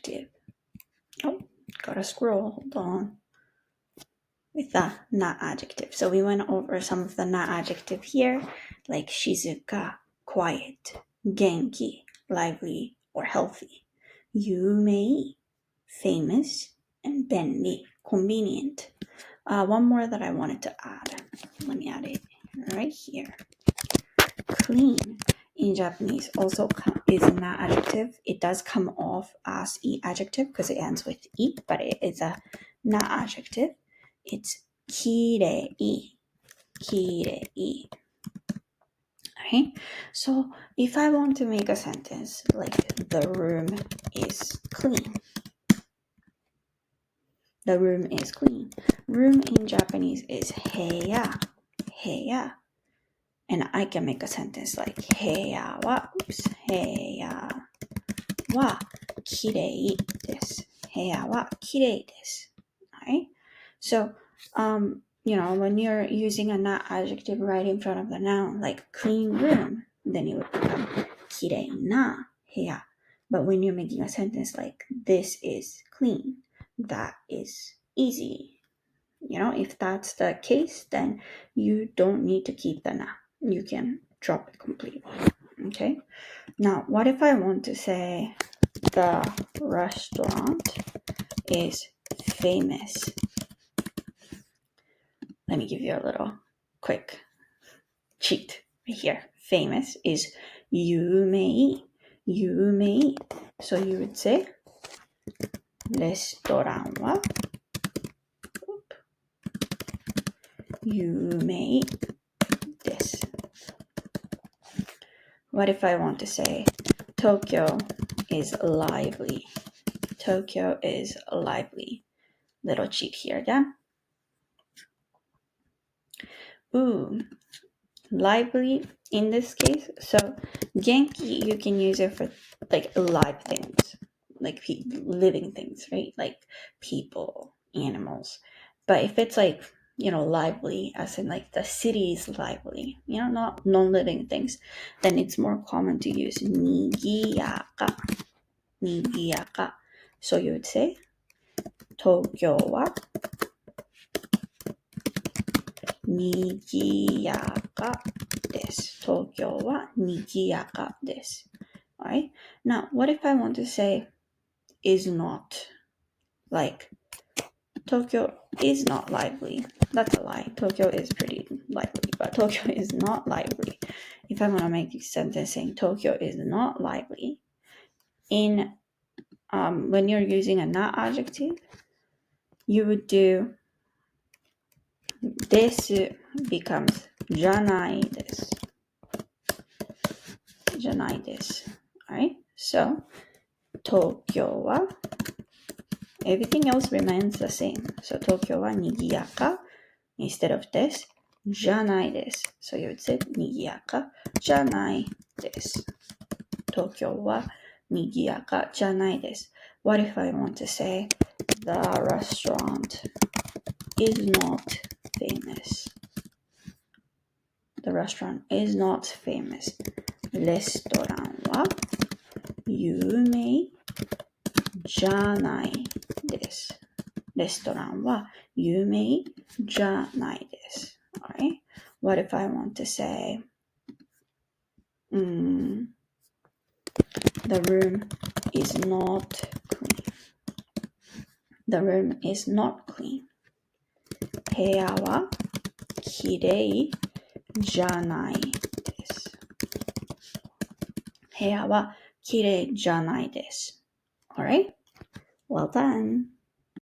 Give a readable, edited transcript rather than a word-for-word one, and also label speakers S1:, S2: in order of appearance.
S1: adjective. Oh, gotta scroll. Hold on. With the na adjective. So we went over some of the na adjective here, like shizuka, quiet, genki, lively or healthy, yumei, famous, and benri, convenient. One more that I wanted to add. Let me add it right here. Clean in Japanese also is na adjective. It does come off as e adjective because it ends with e, but it is a na adjective. It's kirei, kirei. Okay, so if I want to make a sentence like the room is clean, the room is clean. Room in Japanese is heya, heya. And I can make a sentence like heya wa kirei desu. Heya wa kirei desu. Alright? So, when you're using a na adjective right in front of the noun, like clean room, then it would become kirei na heya. But when you're making a sentence like this is clean, that is easy. If that's the case, then you don't need to keep the na. You can drop it completely. Okay? Now, what if I want to say the restaurant is famous? Let me give you a little quick cheat right here. Famous is yumei, yumei. So you would say レストランは有名です。What if I want to say Tokyo is lively? Tokyo is lively. Little cheat here, yeah? Ooh, lively in this case. So genki, you can use it for like live things, like living things, right? Like people, animals. But if it's like, lively, as in like the city is lively, not non-living things, then it's more common to use nigiyaka. Nigiyaka. So you would say Tokyo wa nigiyaka desu. Tokyo wa nigiyaka desu. Alright? Now, what if I want to say is not? Like, Tokyo is not lively. That's a lie. Tokyo is pretty lively, but Tokyo is not lively. If I want to make a sentence saying Tokyo is not lively, when you're using a not adjective, you would do desu becomes janai desu. Janai desu. Alright? So, Tokyo wa, everything else remains the same. So, Tokyo wa nigiyaka instead of desu, janai desu. So, you would say nigiyaka janai desu. Tokyo wa nigiyaka janai desu. What if I want to say the restaurant is not famous? The restaurant is not famous. レストランは有名じゃないです。レストランは有名じゃないです。Alright? What if I want to say the room is not clean? The room is not clean. 部屋はきれいじゃないです。部屋はきれいじゃないです。Alright? Well done.